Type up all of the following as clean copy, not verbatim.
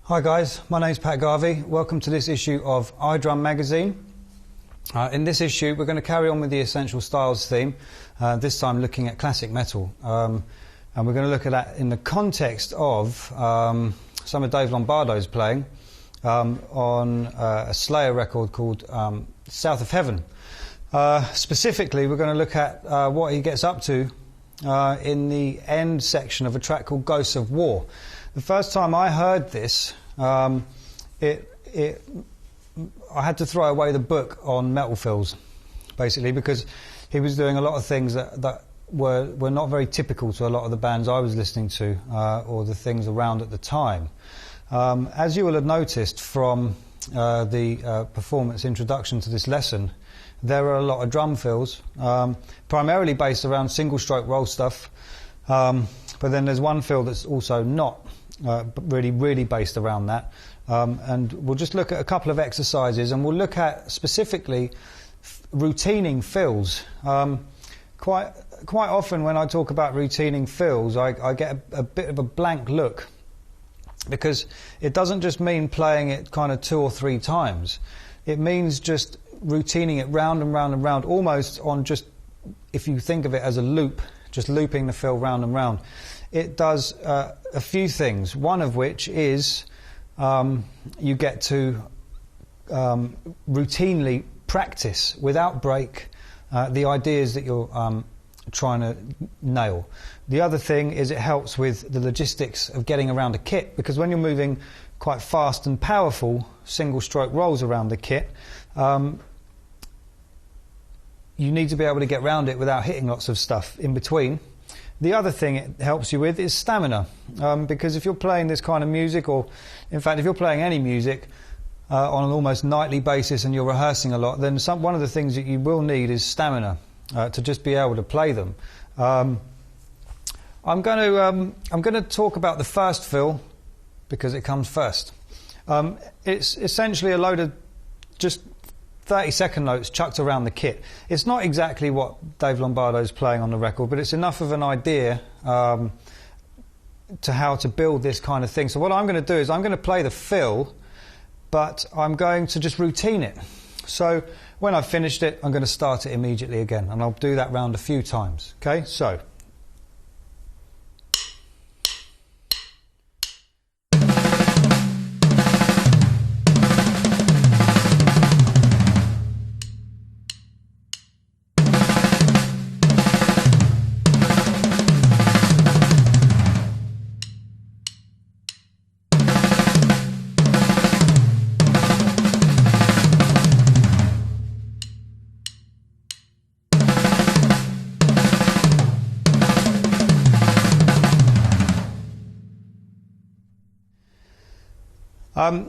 Hi guys, my name's Pat Garvey. Welcome to this issue of iDrum magazine. In this issue we're going to carry on with the Essential Styles theme, this time looking at classic metal. And we're going to look at that in the context of some of Dave Lombardo's playing on a Slayer record called South of Heaven. Specifically we're going to look at what he gets up to in the end section of a track called Ghosts of War. The first time I heard this, I had to throw away the book on metal fills, basically, because he was doing a lot of things that were not very typical to a lot of the bands I was listening to, or the things around at the time. As you will have noticed from the performance introduction to this lesson, there are a lot of drum fills, primarily based around single stroke roll stuff, but then there's one fill that's also not really based around that, and we'll just look at a couple of exercises, and we'll look at specifically routining fills. Quite often when I talk about routining fills, I get a bit of a blank look, because it doesn't just mean playing it kind of 2 or 3 times. It means just routining it round and round and round, almost on just, if you think of it as a loop, just looping the fill round and round. It does a few things, one of which is you get to routinely practice without break the ideas that you're trying to nail. The other thing is it helps with the logistics of getting around a kit, because when you're moving quite fast and powerful single stroke rolls around the kit, you need to be able to get around it without hitting lots of stuff in between. The other thing it helps you with is stamina, because if you're playing this kind of music, or in fact if you're playing any music on an almost nightly basis and you're rehearsing a lot, then one of the things that you will need is stamina to just be able to play them. I'm going to talk about the first fill because it comes first. It's essentially a load of just 30-second notes chucked around the kit. It's not exactly what Dave Lombardo's playing on the record, but it's enough of an idea to how to build this kind of thing. So what I'm going to do is I'm going to play the fill, but I'm going to just routine it. So when I've finished it, I'm going to start it immediately again, and I'll do that round a few times. Okay, so.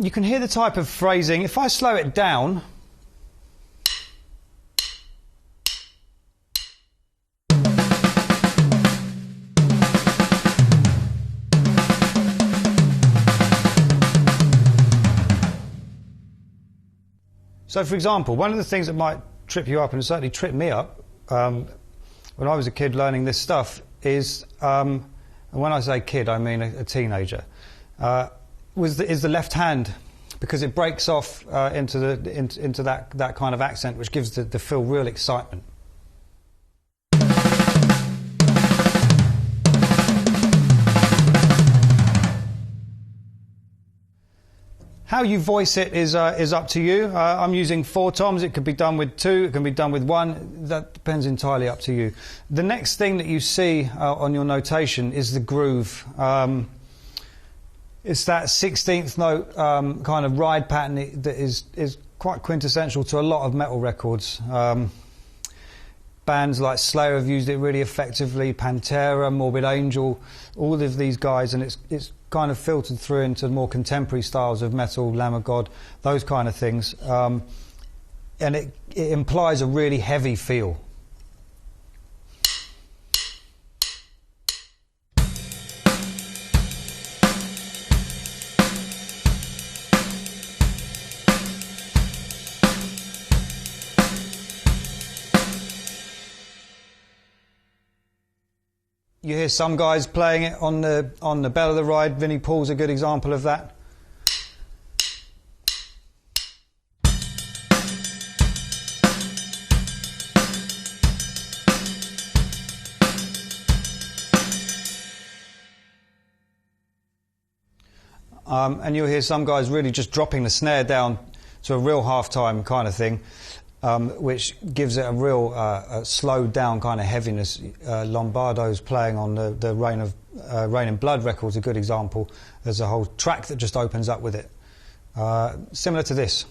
You can hear the type of phrasing. If I slow it down, so for example, one of the things that might trip you up, and certainly tripped me up when I was a kid learning this stuff, is, and when I say kid I mean a teenager, is the left hand, because it breaks off into that kind of accent, which gives the fill real excitement. How you voice it is up to you. I'm using 4 toms. It could be done with 2, it can be done with 1. That depends entirely up to you. The next thing that you see on your notation is the groove. It's that 16th note kind of ride pattern that is quite quintessential to a lot of metal records. Bands like Slayer have used it really effectively, Pantera, Morbid Angel, all of these guys, and it's kind of filtered through into more contemporary styles of metal, Lamb of God, those kind of things. And it implies a really heavy feel. You hear some guys playing it on the bell of the ride. Vinnie Paul's a good example of that. and you'll hear some guys really just dropping the snare down to a real half-time kind of thing, which gives it a real slowed down kind of heaviness. Lombardo's playing on the Rain in Blood record's a good example. There's a whole track that just opens up with it, similar to this.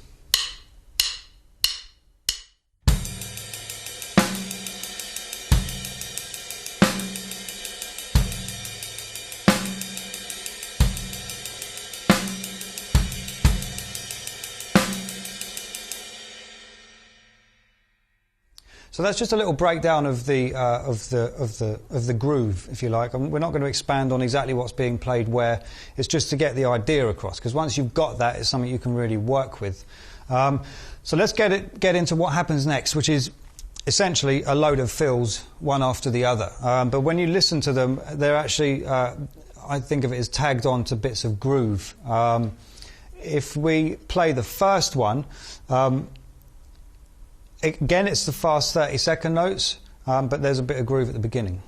So that's just a little breakdown of the groove, if you like. We're not going to expand on exactly what's being played where. It's just to get the idea across, because once you've got that, it's something you can really work with. So let's get into what happens next, which is essentially a load of fills, one after the other. But when you listen to them, they're actually, I think of it as tagged on to bits of groove. If we play the first one, again, it's the fast 30-second notes, but there's a bit of groove at the beginning.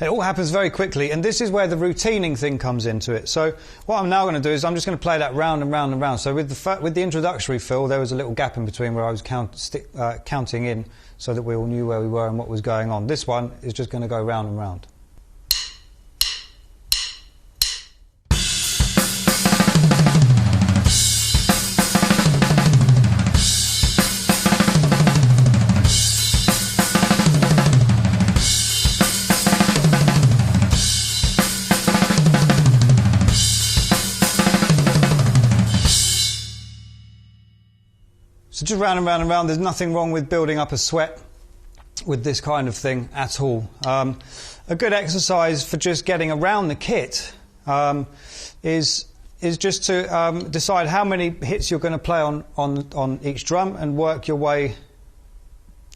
It all happens very quickly, and this is where the routining thing comes into it. So what I'm now going to do is I'm just going to play that round and round and round. So with the introductory fill, there was a little gap in between where I was counting in so that we all knew where we were and what was going on. This one is just going to go round and round. So just round and round and round. There's nothing wrong with building up a sweat with this kind of thing at all. A good exercise for just getting around the kit is just to decide how many hits you're going to play on each drum and work your way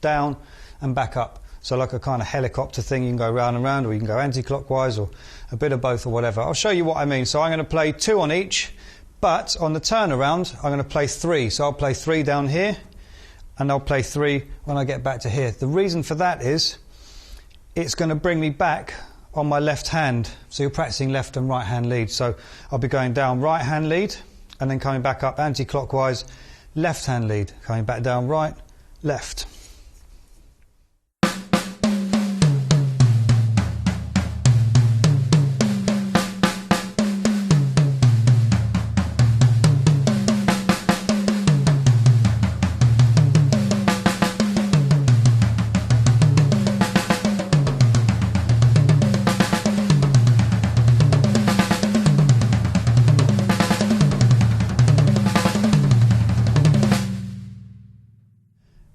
down and back up. So like a kind of helicopter thing, you can go round and round, or you can go anti-clockwise, or a bit of both, or whatever. I'll show you what I mean. So I'm going to play 2 on each. But on the turnaround, I'm going to play 3. So I'll play 3 down here, and I'll play 3 when I get back to here. The reason for that is it's going to bring me back on my left hand. So you're practicing left and right hand lead. So I'll be going down right hand lead, and then coming back up anti-clockwise, left hand lead, coming back down right, left.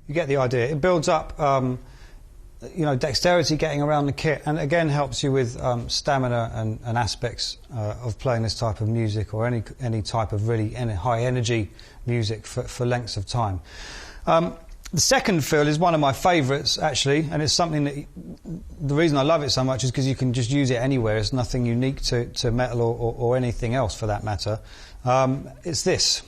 You get the idea. It builds up, dexterity getting around the kit, and again helps you with stamina and aspects of playing this type of music, or any type of really high energy music for lengths of time. The second fill is one of my favourites, actually, and it's something that the reason I love it so much is because you can just use it anywhere. It's nothing unique to metal or anything else for that matter. It's this.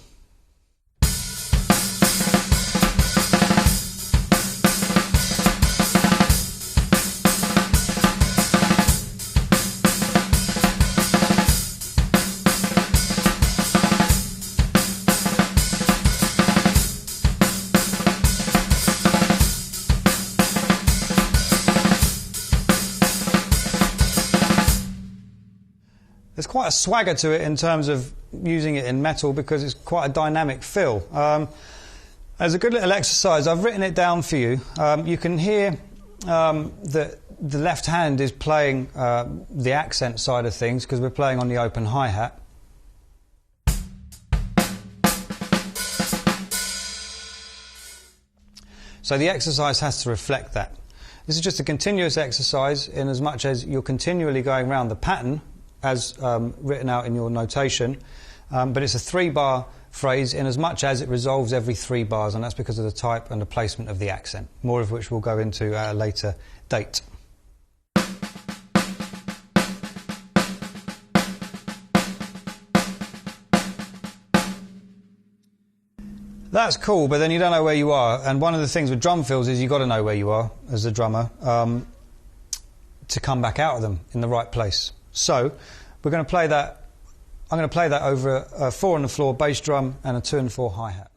There's quite a swagger to it in terms of using it in metal, because it's quite a dynamic fill. As a good little exercise, I've written it down for you. You can hear that the left hand is playing the accent side of things, because we're playing on the open hi-hat. So the exercise has to reflect that. This is just a continuous exercise in as much as you're continually going around the pattern as written out in your notation, but it's a 3-bar phrase in as much as it resolves every 3 bars, and that's because of the type and the placement of the accent, more of which we'll go into at a later date. That's cool, but then you don't know where you are. And one of the things with drum fills is you've got to know where you are as a drummer to come back out of them in the right place. So we're going to play that. I'm going to play that over a 4 on the floor bass drum and a 2 and 4 hi-hat.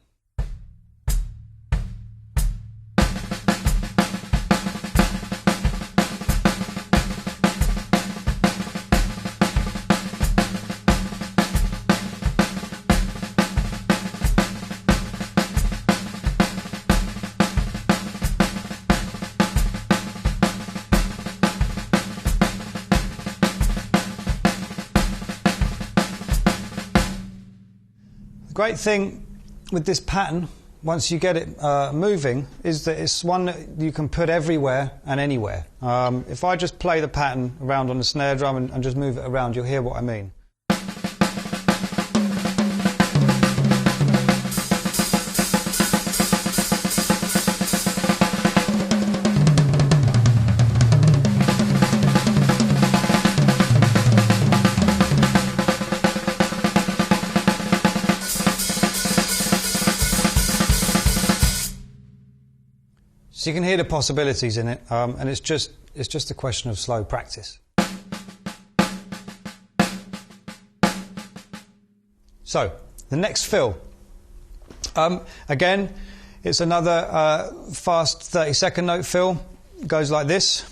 Great thing with this pattern, once you get it moving, is that it's one that you can put everywhere and anywhere. If I just play the pattern around on the snare drum and just move it around, you'll hear what I mean. So you can hear the possibilities in it, and it's just a question of slow practice. So the next fill, again, it's another fast 30-second note fill. It goes like this.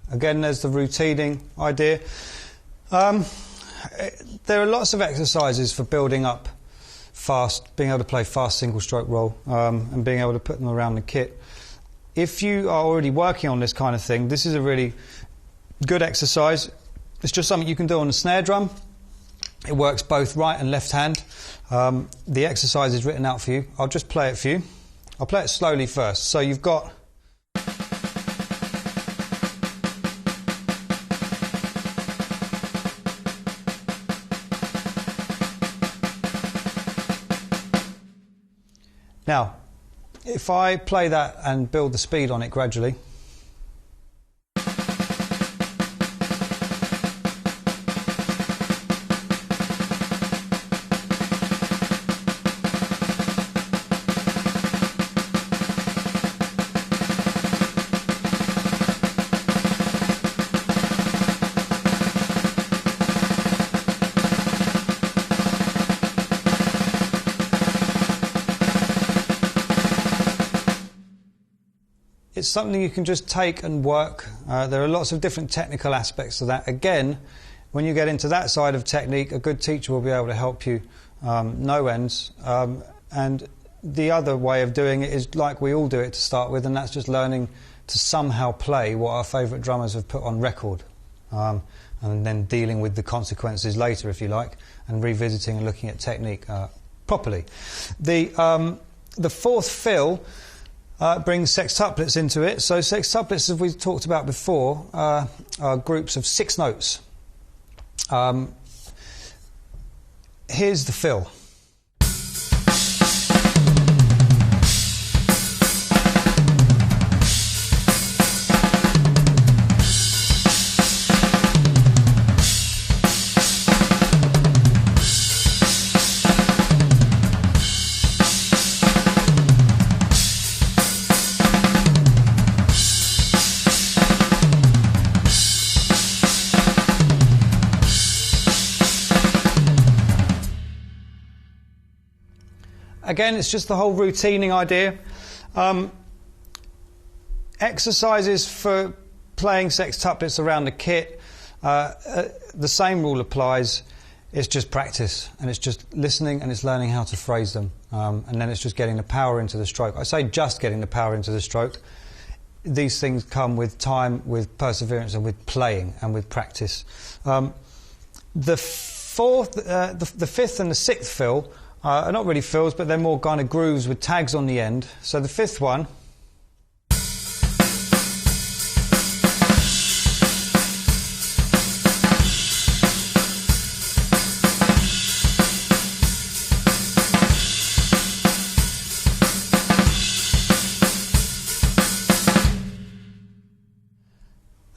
Again, there's the routining idea. There are lots of exercises for building up fast, being able to play fast single stroke roll, and being able to put them around the kit. If you are already working on this kind of thing, this is a really good exercise. It's just something you can do on the snare drum. It works both right and left hand. The exercise is written out for you. I'll just play it for you. I'll play it slowly first. So you've got... Now, if I play that and build the speed on it gradually. It's something you can just take and work. There are lots of different technical aspects to that. Again, when you get into that side of technique, a good teacher will be able to help you no ends. And the other way of doing it is like we all do it to start with, and that's just learning to somehow play what our favourite drummers have put on record. And then dealing with the consequences later, if you like, and revisiting and looking at technique properly. The fourth fill brings sextuplets into it. So sextuplets, as we've talked about before, are groups of 6 notes. Here's the fill. Again, it's just the whole routining idea. Exercises for playing sextuplets around the kit, the same rule applies. It's just practice, and it's just listening, and it's learning how to phrase them, and then it's just getting the power into the stroke. I say just getting the power into the stroke. These things come with time, with perseverance, and with playing, and with practice. The fifth and the sixth fill are not really fills, but they're more kind of grooves with tags on the end. So the fifth one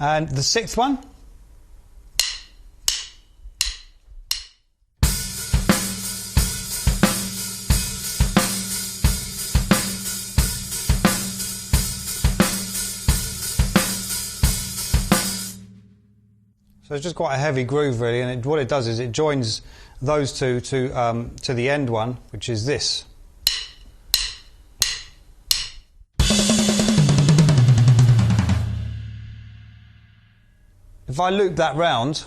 And the 6th one. So it's just quite a heavy groove really, and what it does is it joins those two to the end one, which is this. If I loop that round,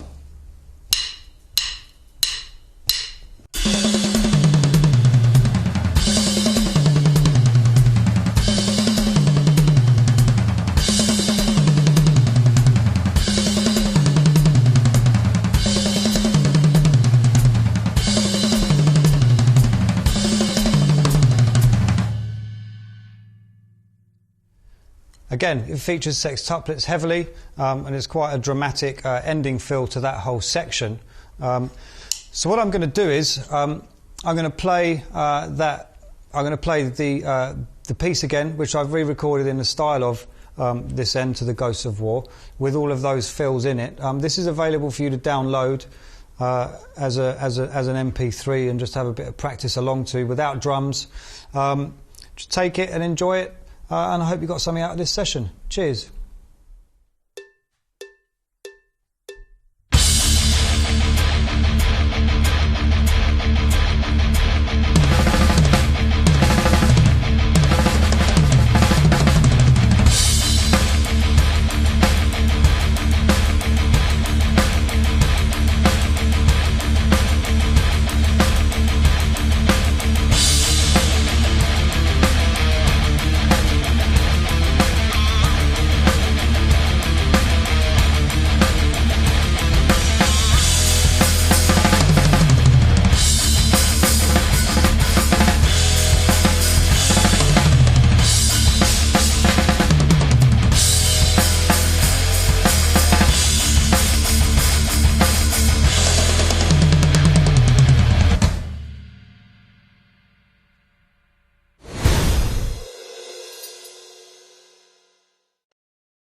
again, it features sextuplets heavily, and it's quite a dramatic ending feel to that whole section. So what I'm going to do is I'm going to play I'm going to play the piece again, which I've re-recorded in the style of this end to the Ghosts of War, with all of those fills in it. This is available for you to download as an MP3 and just have a bit of practice along to, without drums. Just take it and enjoy it. And I hope you got something out of this session. Cheers.